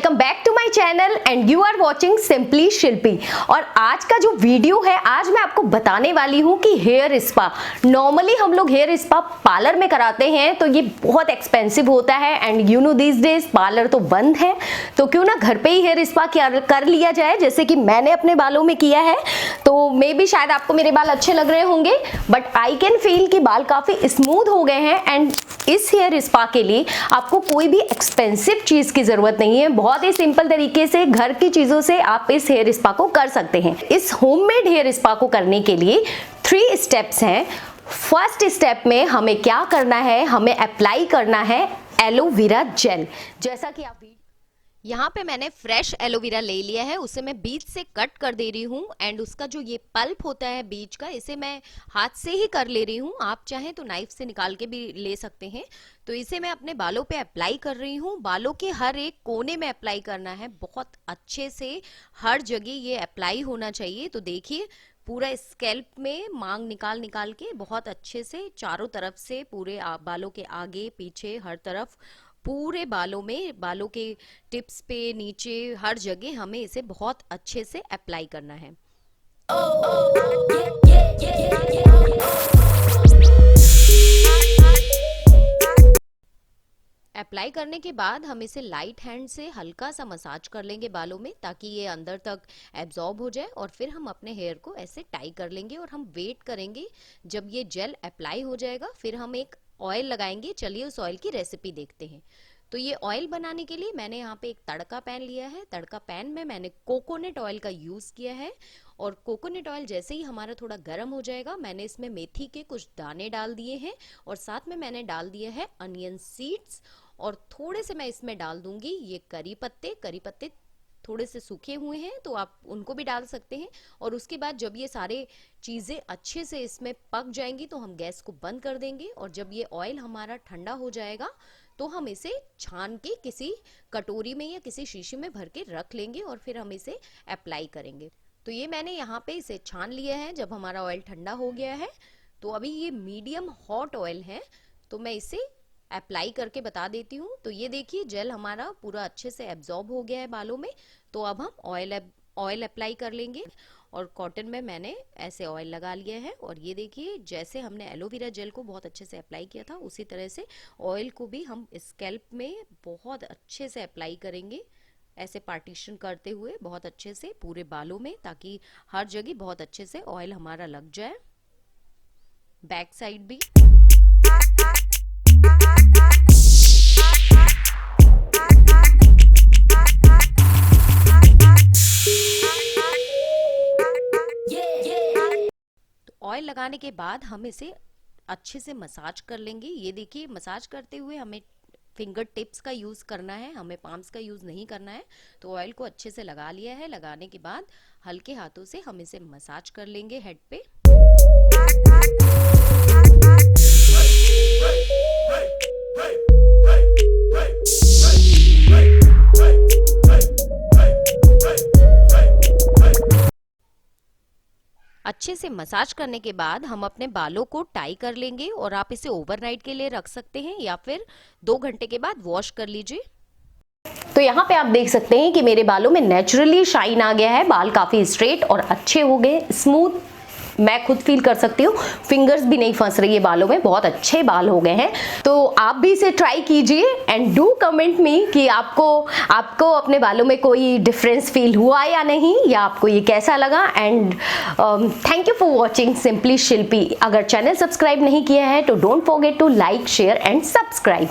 Welcome back to my channel and you are watching simply Shilpi. और आज का जो वीडियो है, आज मैं आपको बताने वाली हूँ कि हेयर स्पा, नॉर्मली हम लोग हेयर स्पा पार्लर में कराते हैं तो ये बहुत एक्सपेंसिव होता है and you know this days parlour तो बंद है, तो क्यों ना घर पे ही हेयर स्पा कर लिया जाए, जैसे कि मैंने अपने बालों में किया है। तो मे बी शायद आपको मेरे बाल अच्छे लग रहे होंगे, बट आई कैन फील कि बाल काफी स्मूथ हो गए हैं। एंड इस हेयर स्पा के लिए आपको कोई भी एक्सपेंसिव चीज की जरूरत नहीं है, बहुत ही सिंपल तरीके से घर की चीजों से आप इस हेयर स्पा को कर सकते हैं। इस होममेड हेयर स्पा को करने के लिए 3 स्टेप्स हैं। फर्स्ट स्टेप में हमें क्या करना है, हमें अप्लाई करना है एलोवेरा जेल। जैसा कि आप यहाँ पे मैंने फ्रेश एलोवेरा ले लिया है, उसे मैं बीज से कट कर दे रही हूँ एंड उसका जो ये पल्प होता है बीज का, इसे मैं हाथ से ही कर ले रही हूँ। आप चाहें तो नाइफ से निकाल के भी ले सकते हैं। तो इसे मैं अपने बालों पे अप्लाई कर रही हूँ। बालों के हर एक कोने में अप्लाई करना है, बहुत अच्छे से हर जगह ये अप्लाई होना चाहिए। तो देखिए पूरा स्कैल्प में मांग निकाल निकाल के बहुत अच्छे से चारों तरफ से, पूरे बालों के आगे पीछे हर तरफ, पूरे बालों में, बालों के टिप्स पे, नीचे, हर जगह हमें इसे बहुत अच्छे से अप्लाई करना है। अप्लाई करने के बाद हम इसे लाइट हैंड से हल्का सा मसाज कर लेंगे बालों में, ताकि ये अंदर तक एब्जॉर्ब हो जाए। और फिर हम अपने हेयर को ऐसे टाई कर लेंगे और हम वेट करेंगे जब ये जेल अप्लाई हो जाएगा। फिर हम एक ऑयल लगाएंगे। चलिए उस ऑयल की रेसिपी देखते हैं। तो ये ऑयल बनाने के लिए मैंने यहाँ पे एक तड़का पैन लिया है। तड़का पैन में मैंने कोकोनट ऑयल का यूज किया है और कोकोनट ऑयल जैसे ही हमारा थोड़ा गर्म हो जाएगा, मैंने इसमें मेथी के कुछ दाने डाल दिए हैं और साथ में मैंने डाल दिया है अनियन सीड्स और थोड़े से मैं इसमें डाल दूंगी ये करी पत्ते। करी पत्ते थोड़े से सूखे हुए हैं तो आप उनको भी डाल सकते हैं। और उसके बाद जब ये सारे चीज़ें अच्छे से इसमें पक जाएंगी तो हम गैस को बंद कर देंगे। और जब ये ऑयल हमारा ठंडा हो जाएगा तो हम इसे छान के किसी कटोरी में या किसी शीशी में भर के रख लेंगे और फिर हम इसे अप्लाई करेंगे। तो ये मैंने यहाँ पे इसे छान लिया है जब हमारा ऑयल ठंडा हो गया है। तो अभी ये मीडियम हॉट ऑयल है, तो मैं इसे अप्लाई करके बता देती हूँ। तो ये देखिए जेल हमारा पूरा अच्छे से एब्जॉर्ब हो गया है बालों में। तो अब हम ऑयल अप्लाई कर लेंगे और कॉटन में मैंने ऐसे ऑयल लगा लिया है। और ये देखिए जैसे हमने एलोवेरा जेल को बहुत अच्छे से अप्लाई किया था, उसी तरह से ऑयल को भी हम स्कैल्प में बहुत अच्छे से अप्लाई करेंगे, ऐसे पार्टीशन करते हुए बहुत अच्छे से पूरे बालों में, ताकि हर जगह बहुत अच्छे से ऑयल हमारा लग जाए। बैक साइड भी। ऑयल लगाने के बाद हम इसे अच्छे से मसाज कर लेंगे। ये देखिए मसाज करते हुए हमें फिंगर टिप्स का यूज करना है, हमें पाम्स का यूज नहीं करना है। तो ऑयल को अच्छे से लगा लिया है। लगाने के बाद हल्के हाथों से हम इसे मसाज कर लेंगे हेड पे। अच्छे से मसाज करने के बाद हम अपने बालों को टाई कर लेंगे और आप इसे ओवरनाइट के लिए रख सकते हैं या फिर 2 घंटे के बाद वॉश कर लीजिए। तो यहाँ पे आप देख सकते हैं कि मेरे बालों में नेचुरली शाइन आ गया है, बाल काफी स्ट्रेट और अच्छे हो गए, स्मूथ। मैं खुद फील कर सकती हूँ, फिंगर्स भी नहीं फंस रही है बालों में, बहुत अच्छे बाल हो गए हैं। तो आप भी इसे ट्राई कीजिए एंड डू कमेंट मी कि आपको अपने बालों में कोई डिफरेंस फील हुआ या नहीं, या आपको ये कैसा लगा। And thank you for watching simply Shilpi. अगर चैनल सब्सक्राइब नहीं किया है तो don't forget to like, share and subscribe.